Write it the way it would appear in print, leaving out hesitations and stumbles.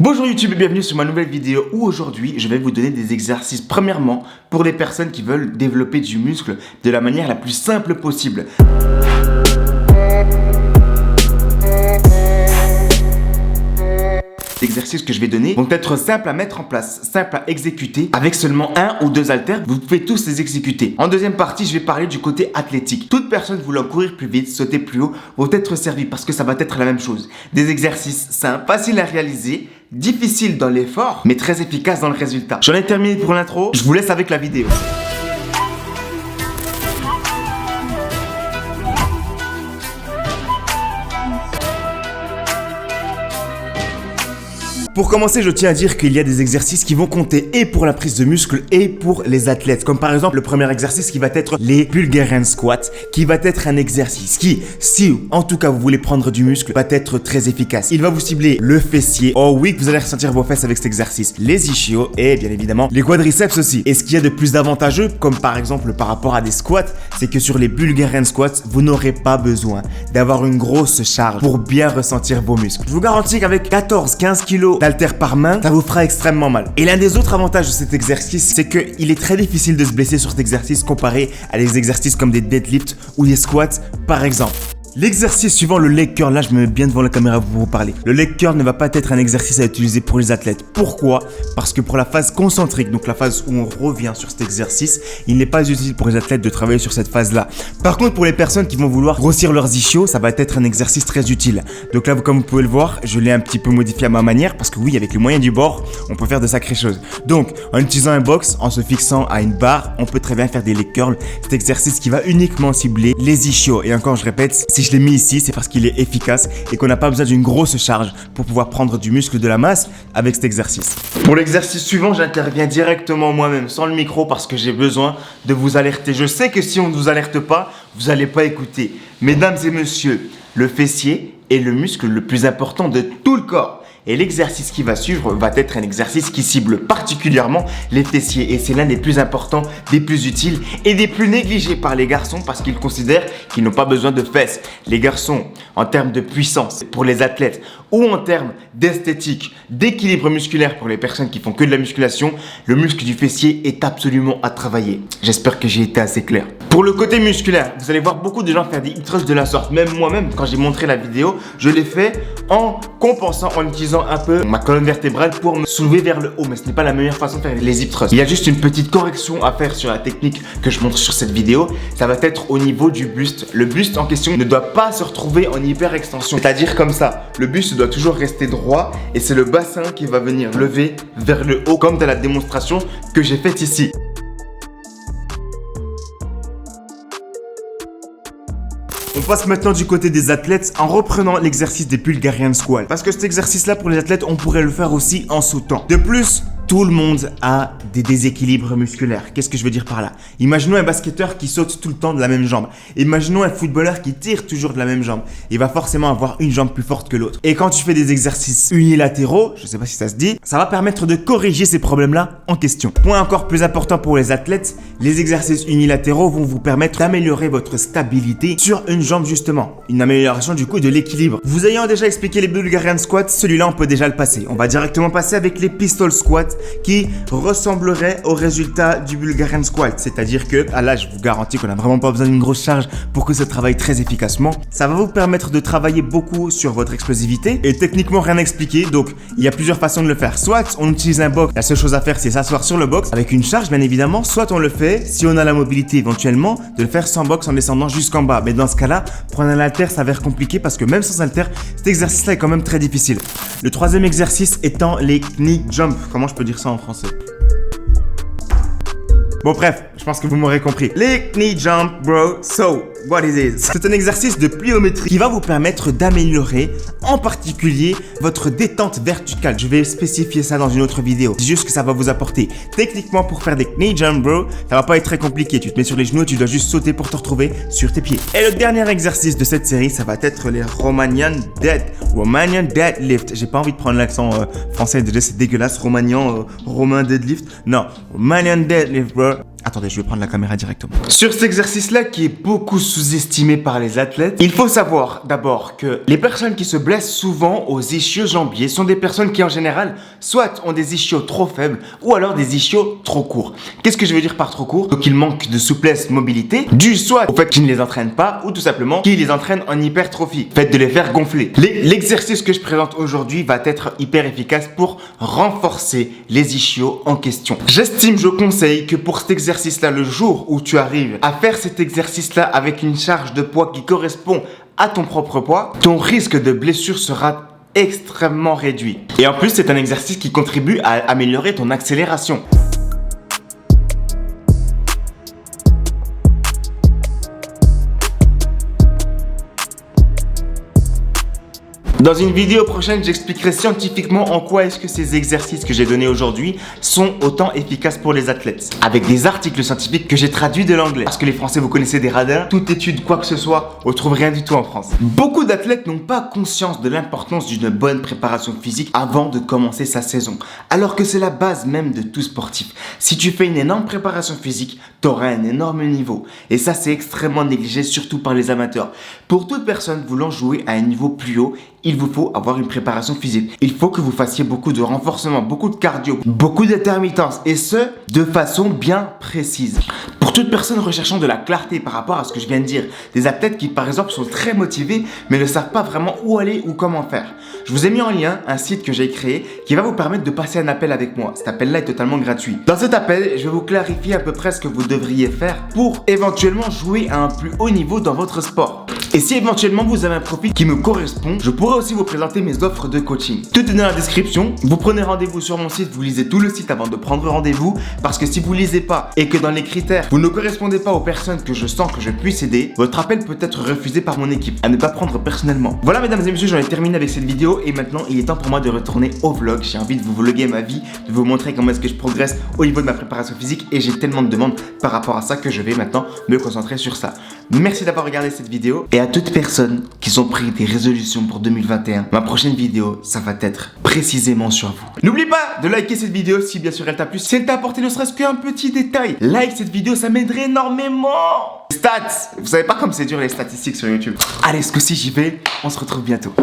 Bonjour YouTube et bienvenue sur ma nouvelle vidéo où aujourd'hui je vais vous donner des exercices premièrement pour les personnes qui veulent développer du muscle de la manière la plus simple possible. Les exercices que je vais donner vont être simples à mettre en place, simples à exécuter avec seulement un ou deux haltères. Vous pouvez tous les exécuter. En deuxième partie, je vais parler du côté athlétique. Toute personne voulant courir plus vite, sauter plus haut vont être servies parce que ça va être la même chose. Des exercices simples, faciles à réaliser, difficiles dans l'effort, mais très efficaces dans le résultat. J'en ai terminé pour l'intro. Je vous laisse avec la vidéo. Pour commencer, je tiens à dire qu'il y a des exercices qui vont compter et pour la prise de muscle et pour les athlètes. Comme par exemple le premier exercice qui va être les Bulgarian squats, qui va être un exercice qui, si en tout cas vous voulez prendre du muscle, va être très efficace. Il va vous cibler le fessier. Oh oui, vous allez ressentir vos fesses avec cet exercice. Les ischios et bien évidemment les quadriceps aussi. Et ce qu'il y a de plus avantageux, comme par exemple par rapport à des squats, c'est que sur les Bulgarian squats, vous n'aurez pas besoin d'avoir une grosse charge pour bien ressentir vos muscles. Je vous garantis qu'avec 14-15 kg haltères par main, ça vous fera extrêmement mal. Et l'un des autres avantages de cet exercice, c'est qu'il est très difficile de se blesser sur cet exercice comparé à des exercices comme des deadlifts ou des squats par exemple. L'exercice suivant, le leg curl, là je me mets bien devant la caméra pour vous parler. Le leg curl ne va pas être un exercice à utiliser pour les athlètes. Pourquoi? Parce que pour la phase concentrique, donc la phase où on revient sur cet exercice, il n'est pas utile pour les athlètes de travailler sur cette phase-là. Par contre, pour les personnes qui vont vouloir grossir leurs ischios, ça va être un exercice très utile. Donc là, comme vous pouvez le voir, je l'ai un petit peu modifié à ma manière parce que oui, avec les moyens du bord, on peut faire de sacrées choses. Donc, en utilisant un box, en se fixant à une barre, on peut très bien faire des leg curls. Cet exercice qui va uniquement cibler les ischios. Et encore, je répète, si je l'ai mis ici, c'est parce qu'il est efficace et qu'on n'a pas besoin d'une grosse charge pour pouvoir prendre du muscle, de la masse avec cet exercice. Pour l'exercice suivant, j'interviens directement moi-même sans le micro parce que j'ai besoin de vous alerter. Je sais que si on ne vous alerte pas, vous n'allez pas écouter. Mesdames et messieurs, le fessier est le muscle le plus important de tout le corps. Et l'exercice qui va suivre va être un exercice qui cible particulièrement les fessiers. Et c'est l'un des plus importants, des plus utiles et des plus négligés par les garçons parce qu'ils considèrent qu'ils n'ont pas besoin de fesses. Les garçons, en termes de puissance pour les athlètes ou en termes d'esthétique, d'équilibre musculaire pour les personnes qui font que de la musculation, le muscle du fessier est absolument à travailler. J'espère que j'ai été assez clair. Pour le côté musculaire, vous allez voir beaucoup de gens faire des hip thrusts de la sorte. Même moi-même, quand j'ai montré la vidéo, je l'ai fait en compensant, en utilisant un peu ma colonne vertébrale pour me soulever vers le haut. Mais ce n'est pas la meilleure façon de faire les hip thrusts. Il y a juste une petite correction à faire sur la technique que je montre sur cette vidéo. Ça va être au niveau du buste. Le buste en question ne doit pas se retrouver en hyper extension. C'est-à-dire comme ça. Le buste doit toujours rester droit et c'est le bassin qui va venir lever vers le haut comme dans la démonstration que j'ai faite ici. On passe maintenant du côté des athlètes en reprenant l'exercice des Bulgarian squats. Parce que cet exercice-là pour les athlètes, on pourrait le faire aussi en sautant. De plus, tout le monde a des déséquilibres musculaires. Qu'est-ce que je veux dire par là? Imaginons un basketteur qui saute tout le temps de la même jambe. Imaginons un footballeur qui tire toujours de la même jambe. Il va forcément avoir une jambe plus forte que l'autre. Et quand tu fais des exercices unilatéraux, je sais pas si ça se dit, ça va permettre de corriger ces problèmes-là en question. Point encore plus important pour les athlètes, les exercices unilatéraux vont vous permettre d'améliorer votre stabilité sur une jambe justement. Une amélioration du coup de l'équilibre. Vous ayant déjà expliqué les Bulgarian squats, celui-là on peut déjà le passer. On va directement passer avec les pistol squats qui ressemblerait au résultat du Bulgarian squat. C'est-à-dire que, là je vous garantis qu'on n'a vraiment pas besoin d'une grosse charge pour que ça travaille très efficacement. Ça va vous permettre de travailler beaucoup sur votre explosivité et techniquement rien à expliquer. Donc il y a plusieurs façons de le faire. Soit on utilise un box, la seule chose à faire c'est s'asseoir sur le box avec une charge bien évidemment. Soit on le fait, si on a la mobilité éventuellement, de le faire sans box en descendant jusqu'en bas. Mais dans ce cas-là, prendre un haltère s'avère compliqué parce que même sans haltère, cet exercice-là est quand même très difficile. Le troisième exercice étant les knee jump. Comment je peux dire ça en français? Bon bref, je pense que vous m'aurez compris. Les knee jump, bro, so what it is? C'est un exercice de pliométrie qui va vous permettre d'améliorer en particulier votre détente verticale. Je vais spécifier ça dans une autre vidéo. C'est juste que ça va vous apporter. Techniquement, pour faire des knee jump, bro, ça va pas être très compliqué. Tu te mets sur les genoux, tu dois juste sauter pour te retrouver sur tes pieds. Et le dernier exercice de cette série, ça va être les Romanian deadlift. J'ai pas envie de prendre l'accent français, déjà c'est dégueulasse. Romain deadlift. Non, Romanian deadlift, bro. Attendez, je vais prendre la caméra directement. Sur cet exercice-là qui est beaucoup sous-estimé par les athlètes, il faut savoir d'abord que les personnes qui se blessent souvent aux ischio-jambiers sont des personnes qui en général soit ont des ischios trop faibles ou alors des ischios trop courts. Qu'est-ce que je veux dire par trop court? Donc ils manquent de souplesse, mobilité, dû soit au fait qu'ils ne les entraînent pas ou tout simplement qu'ils les entraînent en hypertrophie, fait de les faire gonfler. L'exercice que je présente aujourd'hui va être hyper efficace pour renforcer les ischios en question. J'estime, je conseille que pour cet exercice-là, le jour où tu arrives à faire cet exercice-là avec une charge de poids qui correspond à ton propre poids, ton risque de blessure sera extrêmement réduit. Et en plus, c'est un exercice qui contribue à améliorer ton accélération. Dans une vidéo prochaine, j'expliquerai scientifiquement en quoi est-ce que ces exercices que j'ai donnés aujourd'hui sont autant efficaces pour les athlètes. Avec des articles scientifiques que j'ai traduits de l'anglais. Parce que les Français, vous connaissez des radins, toute étude, quoi que ce soit, on trouve rien du tout en France. Beaucoup d'athlètes n'ont pas conscience de l'importance d'une bonne préparation physique avant de commencer sa saison. Alors que c'est la base même de tout sportif. Si tu fais une énorme préparation physique, tu auras un énorme niveau. Et ça, c'est extrêmement négligé, surtout par les amateurs. Pour toute personne voulant jouer à un niveau plus haut, il vous faut avoir une préparation physique. Il faut que vous fassiez beaucoup de renforcement, beaucoup de cardio, beaucoup d'intermittence et ce, de façon bien précise. Pour toute personne recherchant de la clarté par rapport à ce que je viens de dire, des athlètes qui par exemple sont très motivés mais ne savent pas vraiment où aller ou comment faire. Je vous ai mis en lien un site que j'ai créé qui va vous permettre de passer un appel avec moi. Cet appel-là est totalement gratuit. Dans cet appel, je vais vous clarifier à peu près ce que vous devriez faire pour éventuellement jouer à un plus haut niveau dans votre sport. Et si éventuellement vous avez un profil qui me correspond, je pourrais aussi vous présenter mes offres de coaching. Tout est dans la description. Vous prenez rendez-vous sur mon site, vous lisez tout le site avant de prendre rendez-vous. Parce que si vous lisez pas et que dans les critères, vous ne correspondez pas aux personnes que je sens que je puisse aider, votre appel peut être refusé par mon équipe. À ne pas prendre personnellement. Voilà mesdames et messieurs, j'en ai terminé avec cette vidéo et maintenant il est temps pour moi de retourner au vlog. J'ai envie de vous vloguer ma vie, de vous montrer comment est-ce que je progresse au niveau de ma préparation physique et j'ai tellement de demandes par rapport à ça que je vais maintenant me concentrer sur ça. Merci d'avoir regardé cette vidéo et à toutes personnes qui sont pris des résolutions pour 2021, ma prochaine vidéo, ça va être précisément sur vous. N'oublie pas de liker cette vidéo si bien sûr elle t'a plu. Si elle t'a apporté ne serait-ce qu'un petit détail, like cette vidéo, ça m'aiderait énormément. Stats, vous savez pas comme c'est dur les statistiques sur YouTube. Allez, ce coup-ci j'y vais, on se retrouve bientôt.